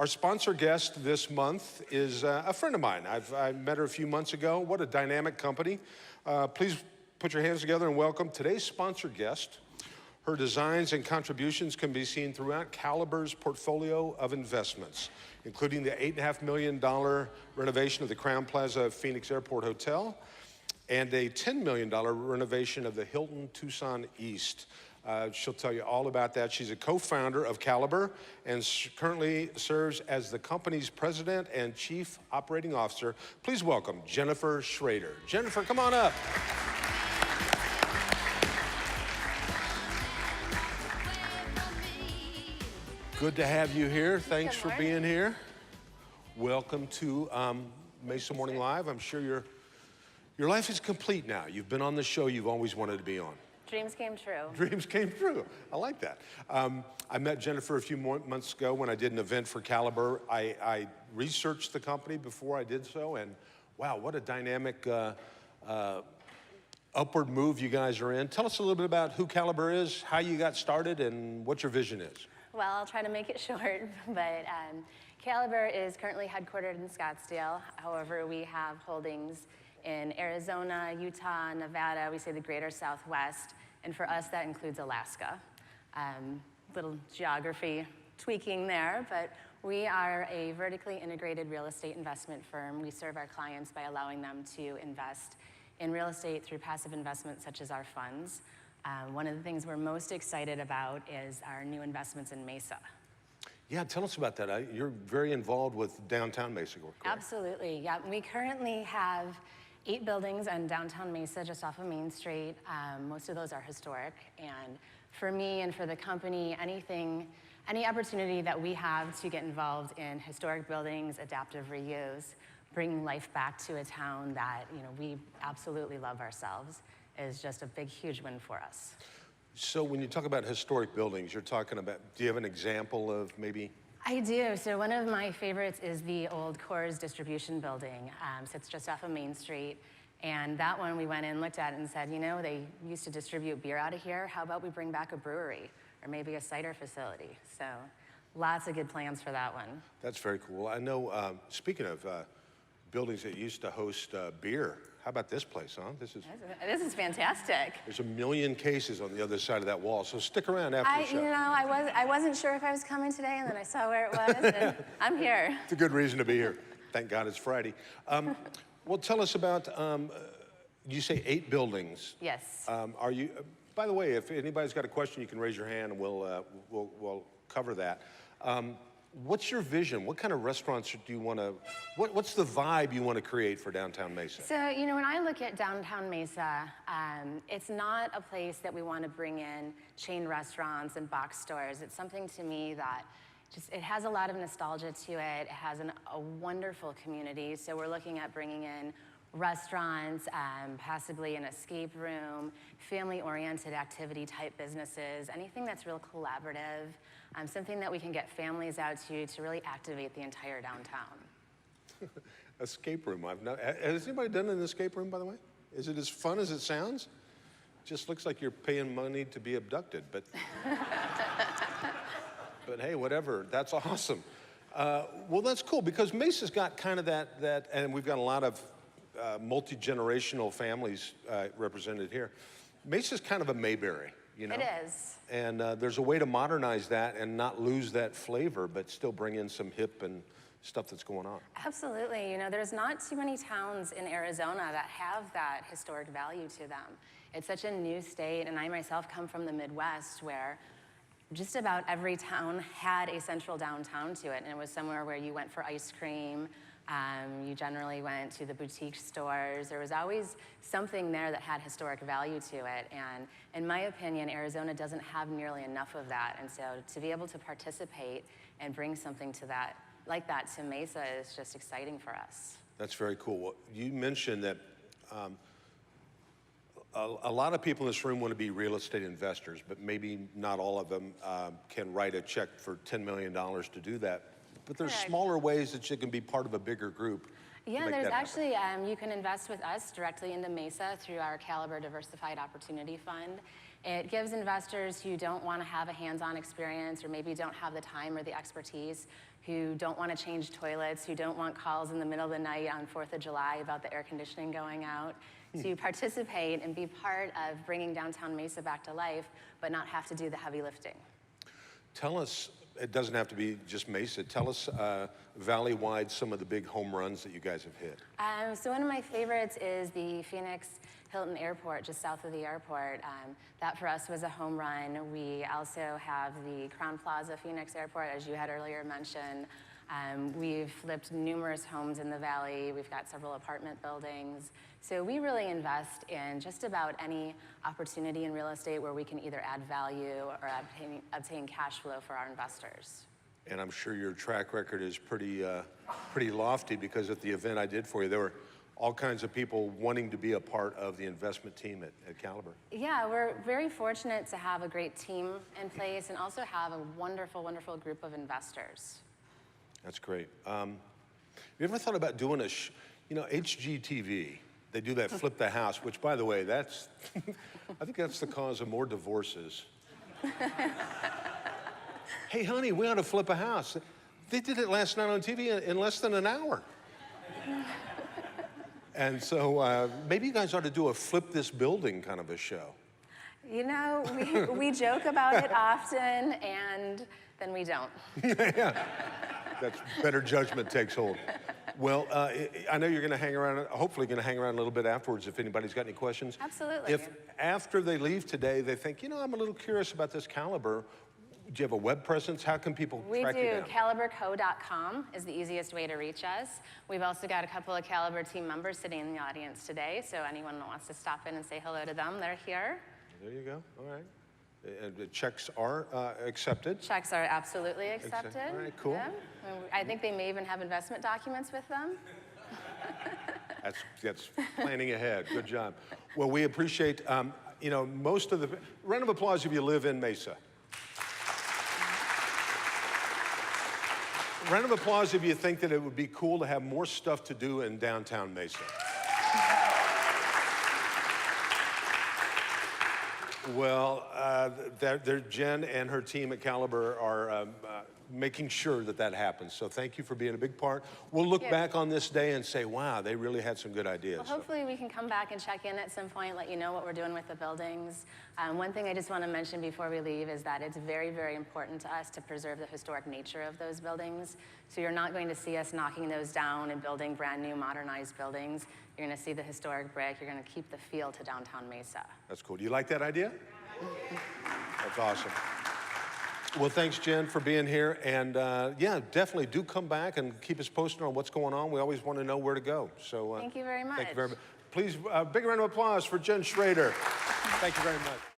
Our sponsor guest this month is a friend of mine. I met her a few months ago. What a dynamic company. Please put your hands together and welcome today's sponsor guest. Her designs and contributions can be seen throughout Caliber's portfolio of investments, including the $8.5 million renovation of the Crowne Plaza Phoenix Airport Hotel and a $10 million renovation of the Hilton Tucson East. She'll tell you all about that. She's a co-founder of Caliber and currently serves as the company's president and chief operating officer. Please welcome Jennifer Schrader. Jennifer, come on up. Good to have you here. Thanks for being here. Welcome to Mesa Morning Live. I'm sure your life is complete now. You've been on the show you've always wanted to be on. Dreams came true. Dreams came true. I like that. I met Jennifer a few months ago when I did an event for Caliber. I researched the company before I did so, and wow, what a dynamic upward move you guys are in. Tell us a little bit about who Caliber is, how you got started, and what your vision is. Well, I'll try to make it short, but Caliber is currently headquartered in Scottsdale. However, we have holdings in Arizona, Utah, Nevada. We say the greater Southwest, and for us that includes Alaska. Little geography tweaking there, but we are a vertically integrated real estate investment firm. We serve our clients by allowing them to invest in real estate through passive investments such as our funds. One of the things we're most excited about is our new investments in Mesa. Yeah, tell us about that. You're very involved with downtown Mesa, correct? Absolutely, yeah. We currently have 8 buildings in downtown Mesa, just off of Main Street. Most of those are historic. And for me and for the company, any opportunity that we have to get involved in historic buildings, adaptive reuse, bringing life back to a town that we absolutely love ourselves is just a big, huge win for us. So when you talk about historic buildings, you're talking about, do you have an example of maybe? I do. So one of my favorites is the old Coors distribution building. Sits just off of Main Street. And that one we went in, looked at it and said, they used to distribute beer out of here. How about we bring back a brewery or maybe a cider facility? So lots of good plans for that one. That's very cool. I know, speaking of buildings that used to host beer, how about this place, huh? This is fantastic. There's 1 million cases on the other side of that wall, so stick around after the show. I wasn't sure if I was coming today, and then I saw where it was, and I'm here. It's a good reason to be here. Thank God it's Friday. Well, tell us about, you say 8 buildings. Yes. Are you, by the way, if anybody's got a question, you can raise your hand, and we'll cover that. What's your vision? What kind of restaurants do you want to, what's the vibe you want to create for downtown Mesa? So, when I look at downtown Mesa, it's not a place that we want to bring in chain restaurants and box stores. It's something to me that it has a lot of nostalgia to it. It has a wonderful community. So we're looking at bringing in restaurants, possibly an escape room, family-oriented activity type businesses, anything that's real collaborative, something that we can get families out to really activate the entire downtown. Escape room. Has anybody done an escape room, by the way? Is it as fun as it sounds? Just looks like you're paying money to be abducted, but but hey, whatever. That's awesome. Well, that's cool because Mesa's got kind of that, and we've got a lot of multi-generational families represented here. Mesa's kind of a Mayberry, It is. And there's a way to modernize that and not lose that flavor, but still bring in some hip and stuff that's going on. Absolutely. There's not too many towns in Arizona that have that historic value to them. It's such a new state, and I myself come from the Midwest where just about every town had a central downtown to it, and it was somewhere where you went for ice cream. You generally went to the boutique stores. There was always something there that had historic value to it. And in my opinion, Arizona doesn't have nearly enough of that. And so to be able to participate and bring something to that, like that to Mesa is just exciting for us. That's very cool. Well, you mentioned that a lot of people in this room want to be real estate investors, but maybe not all of them can write a check for $10 million to do that. But there's smaller ways that you can be part of a bigger group. Yeah, there's actually, you can invest with us directly into Mesa through our Caliber Diversified Opportunity Fund. It gives investors who don't want to have a hands-on experience or maybe don't have the time or the expertise who don't want to change toilets, who don't want calls in the middle of the night on 4th of July about the air conditioning going out, to participate and be part of bringing downtown Mesa back to life, but not have to do the heavy lifting. Tell us, it doesn't have to be just Mesa, tell us valley-wide some of the big home runs that you guys have hit. So one of my favorites is the Phoenix Hilton Airport, just south of the airport. That for us was a home run. We also have the Crown Plaza Phoenix Airport, as you had earlier mentioned. We've flipped numerous homes in the valley. We've got several apartment buildings. So we really invest in just about any opportunity in real estate where we can either add value or obtain cash flow for our investors. And I'm sure your track record is pretty lofty, because at the event I did for you, there were all kinds of people wanting to be a part of the investment team at Caliber. Yeah, we're very fortunate to have a great team in place and also have a wonderful, wonderful group of investors. That's great. You ever thought about doing HGTV? They do that flip the house, which, by the way, that's, I think that's the cause of more divorces. Hey, honey, we ought to flip a house. They did it last night on TV in less than an hour. And so maybe you guys ought to do a flip this building kind of a show. You know, we joke about it often, and then we don't. Yeah, that's better judgment takes hold. Well, I know you're going to hang around, hopefully going to hang around a little bit afterwards if anybody's got any questions. Absolutely. If after they leave today, they think, I'm a little curious about this Caliber, do you have a web presence? How can people track you down? We do. CaliberCo.com is the easiest way to reach us. We've also got a couple of Caliber team members sitting in the audience today, so anyone that wants to stop in and say hello to them, they're here. There you go. All right. And the checks are accepted? Checks are absolutely accepted. All right, cool. Yeah. I think they may even have investment documents with them. That's planning ahead. Good job. Well, we appreciate, most of the, round of applause if you live in Mesa. Round of applause if you think that it would be cool to have more stuff to do in downtown Mesa. Well, Jen and her team at Caliber are making sure that happens. So thank you for being a big part. We'll look back on this day and say, wow, they really had some good ideas. Well, hopefully we can come back and check in at some point, let you know what we're doing with the buildings. One thing I just want to mention before we leave is that it's very, very important to us to preserve the historic nature of those buildings. So you're not going to see us knocking those down and building brand new modernized buildings. You're going to see the historic brick. You're going to keep the feel to downtown Mesa. That's cool. Do you like that idea? That's awesome. Well, thanks, Jen, for being here. And yeah, definitely do come back and keep us posted on what's going on. We always want to know where to go. So thank you very much. Thank you very much. Please, big round of applause for Jen Schrader. Thank you very much.